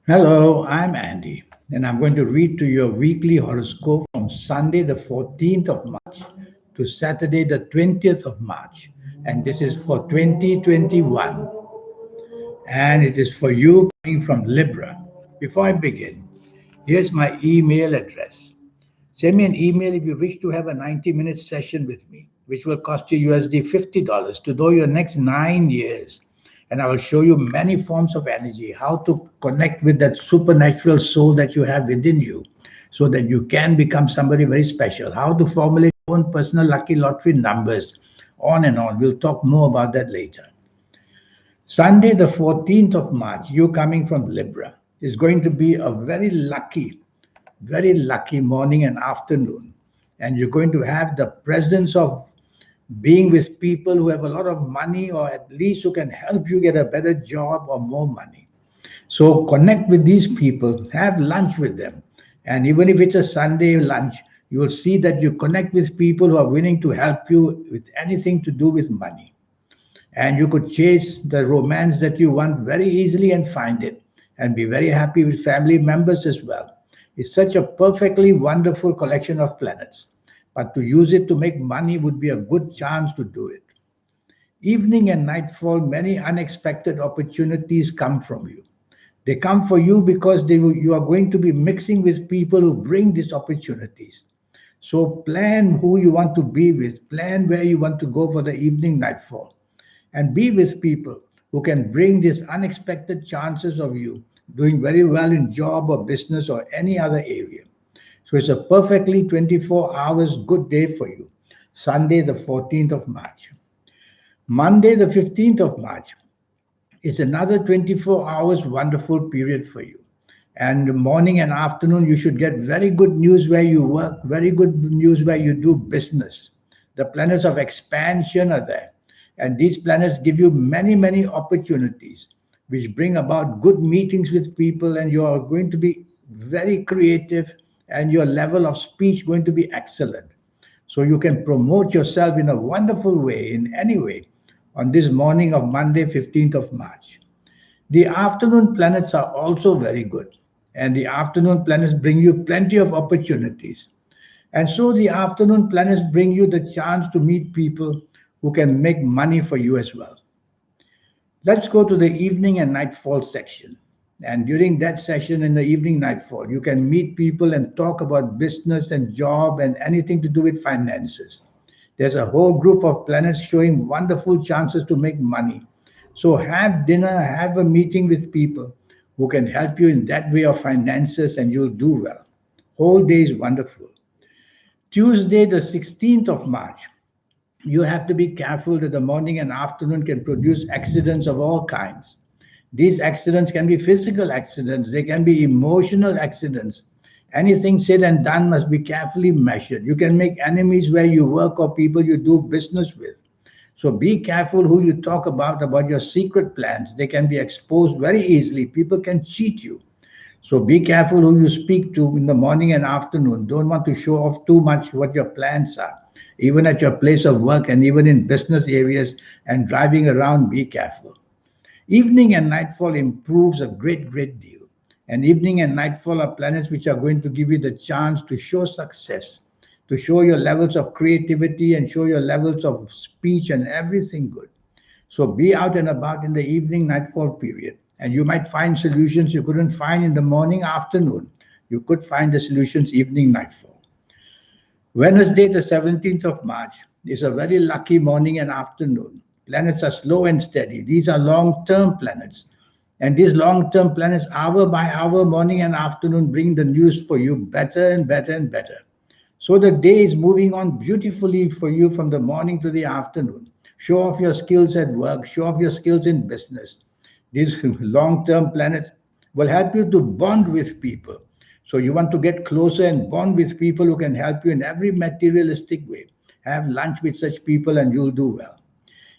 Hello, I'm Andy, and I'm going to read to your weekly horoscope from Sunday, the 14th of March to Saturday, the 20th of March. And this is for 2021, and it is for you coming from Libra. Before I begin, here's my email address. Send me an email if you wish to have a 90-minute session with me, which will cost you USD $50 to know your next 9 years. And I will show you many forms of energy, how to connect with that supernatural soul that you have within you so that you can become somebody very special, how to formulate your own personal lucky lottery numbers, on and on. We'll talk more about that later. Sunday, the 14th of March, you coming from Libra, is going to be a very lucky morning and afternoon. And you're going to have the presence of being with people who have a lot of money or at least who can help you get a better job or more money. So connect with these people, have lunch with them. And even if it's a Sunday lunch, you will see that you connect with people who are willing to help you with anything to do with money. And you could chase the romance that you want very easily and find it and be very happy with family members as well. It's such a perfectly wonderful collection of planets. But to use it to make money would be a good chance to do it. Evening and nightfall, many unexpected opportunities come from you. They come for you because you are going to be mixing with people who bring these opportunities. So plan who you want to be with, plan where you want to go for the evening nightfall, and be with people who can bring these unexpected chances of you doing very well in job or business or any other area. So it's a perfectly 24 hours good day for you. Sunday, the 14th of March. Monday, the 15th of March is another 24 hours wonderful period for you. And morning and afternoon, you should get very good news where you work, very good news where you do business. The planets of expansion are there. And these planets give you many opportunities, which bring about good meetings with people, and you are going to be very creative, and your level of speech going to be excellent. So you can promote yourself in a wonderful way, in any way, on this morning of Monday, 15th of March. The afternoon planets are also very good, and the afternoon planets bring you plenty of opportunities. And so the afternoon planets bring you the chance to meet people who can make money for you as well. Let's go to the evening and nightfall section. And during that session in the evening nightfall, you can meet people and talk about business and job and anything to do with finances. There's a whole group of planets showing wonderful chances to make money. So have dinner, have a meeting with people who can help you in that way of finances, and you'll do well. Whole day is wonderful. Tuesday, the 16th of March, you have to be careful that the morning and afternoon can produce accidents of all kinds. These accidents can be physical accidents, they can be emotional accidents. Anything said and done must be carefully measured. You can make enemies where you work or people you do business with. So be careful who you talk about your secret plans. They can be exposed very easily. People can cheat you. So be careful who you speak to in the morning and afternoon. Don't want to show off too much what your plans are. Even at your place of work and even in business areas and driving around, be careful. Evening and nightfall improves a great deal. And evening and nightfall are planets which are going to give you the chance to show success, to show your levels of creativity and show your levels of speech and everything good. So be out and about in the evening nightfall period. And you might find solutions you couldn't find in the morning, afternoon. You could find the solutions evening, nightfall. Wednesday, the 17th of March, is a very lucky morning and afternoon. Planets are slow and steady. These are long term planets. And these long term planets, hour by hour, morning and afternoon, bring the news for you better and better and better. So the day is moving on beautifully for you from the morning to the afternoon. Show off your skills at work, show off your skills in business. These long term planets will help you to bond with people. So you want to get closer and bond with people who can help you in every materialistic way. Have lunch with such people and you'll do well.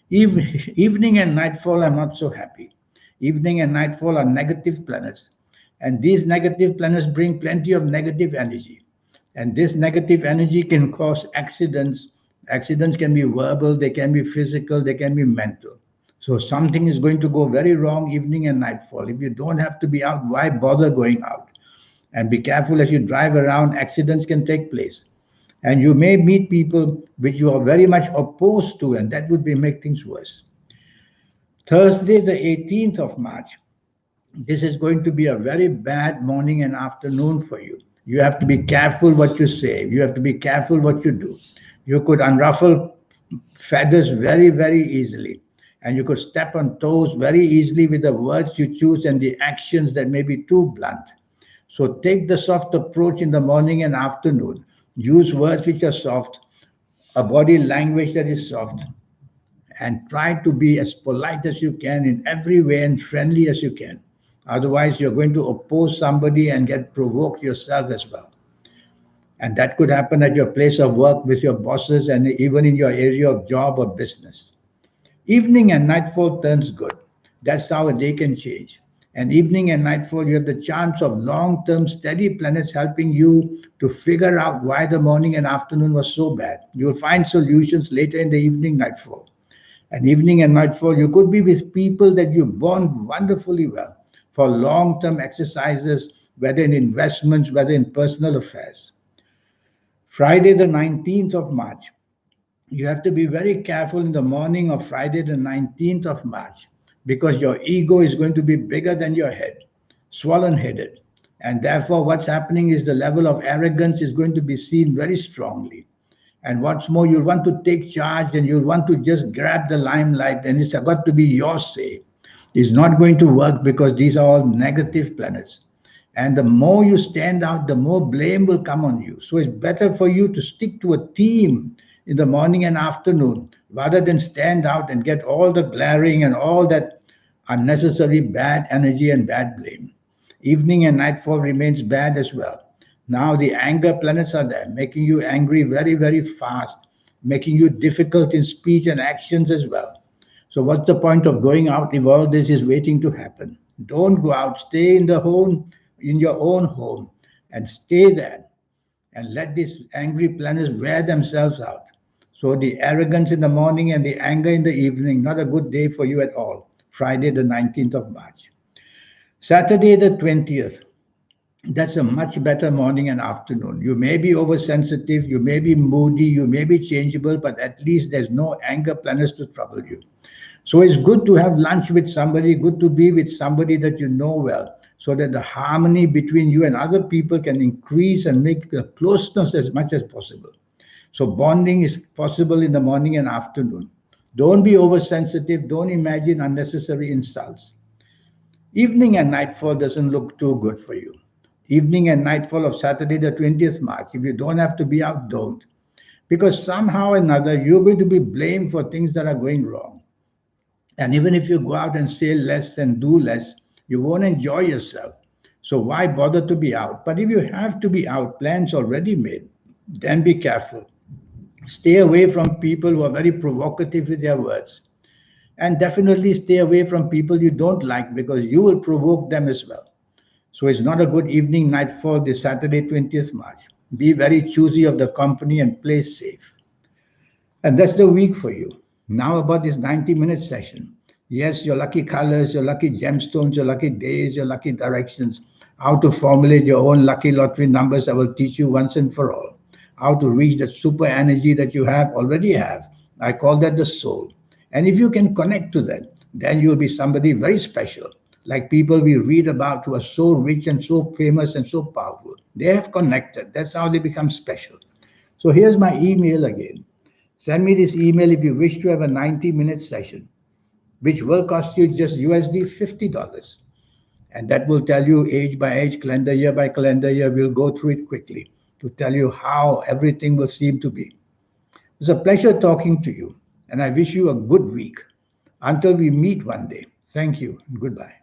Evening and nightfall are not so happy. Evening and nightfall are negative planets. And these negative planets bring plenty of negative energy. And this negative energy can cause accidents. Accidents can be verbal, they can be physical, they can be mental. So something is going to go very wrong evening and nightfall. If you don't have to be out, why bother going out? And be careful as you drive around, accidents can take place. And you may meet people which you are very much opposed to, and that would be make things worse. Thursday, the 18th of March, this is going to be a very bad morning and afternoon for you. You have to be careful what you say. You have to be careful what you do. You could unruffle feathers very, very easily. And you could step on toes very easily with the words you choose and the actions that may be too blunt. So take the soft approach in the morning and afternoon. Use words which are soft, a body language that is soft, and try to be as polite as you can in every way and friendly as you can. Otherwise, you're going to oppose somebody and get provoked yourself as well. And that could happen at your place of work with your bosses and even in your area of job or business. Evening and nightfall turns good. That's how a day can change. And evening and nightfall, you have the chance of long term steady planets helping you to figure out why the morning and afternoon was so bad. You'll find solutions later in the evening, nightfall. And evening and nightfall, you could be with people that you bond wonderfully well for long term exercises, whether in investments, whether in personal affairs. Friday, the 19th of March, you have to be very careful in the morning of Friday, the 19th of March, because your ego is going to be bigger than your head, swollen headed. And therefore, what's happening is the level of arrogance is going to be seen very strongly. And what's more, you'll want to take charge and you'll want to just grab the limelight, and it's got to be your say. It's not going to work because these are all negative planets. And the more you stand out, the more blame will come on you. So it's better for you to stick to a team in the morning and afternoon rather than stand out and get all the glaring and all that unnecessary bad energy and bad blame. Evening and nightfall remains bad as well. Now the anger planets are there, making you angry very, very fast, making you difficult in speech and actions as well. So what's the point of going out if all this is waiting to happen? Don't go out. Stay in the home, in your own home, and stay there and let these angry planets wear themselves out. So the arrogance in the morning and the anger in the evening, not a good day for you at all. Friday, the 19th of March. Saturday, the 20th. That's a much better morning and afternoon. You may be oversensitive, you may be moody, you may be changeable, but at least there's no anger planets to trouble you. So it's good to have lunch with somebody, good to be with somebody that you know well, so that the harmony between you and other people can increase and make the closeness as much as possible. So bonding is possible in the morning and afternoon. Don't be oversensitive, don't imagine unnecessary insults. Evening and nightfall doesn't look too good for you. Evening and nightfall of Saturday, the 20th March, if you don't have to be out, don't. Because somehow or another, you're going to be blamed for things that are going wrong. And even if you go out and say less and do less, you won't enjoy yourself. So why bother to be out? But if you have to be out, plans already made, then be careful. Stay away from people who are very provocative with their words. And definitely stay away from people you don't like because you will provoke them as well. So it's not a good evening nightfall this Saturday, 20th March. Be very choosy of the company and play safe. And that's the week for you. Now about this 90-minute session. Yes, your lucky colors, your lucky gemstones, your lucky days, your lucky directions. How to formulate your own lucky lottery numbers I will teach you once and for all. How to reach that super energy that you already have. I call that the soul. And if you can connect to that, then you'll be somebody very special. Like people we read about who are so rich and so famous and so powerful. They have connected. That's how they become special. So here's my email again. Send me this email if you wish to have a 90-minute session, which will cost you just USD $50. And that will tell you age by age, calendar year by calendar year. We'll go through it quickly to tell you how everything will seem to be. It's a pleasure talking to you, and I wish you a good week. Until we meet one day. Thank you and goodbye.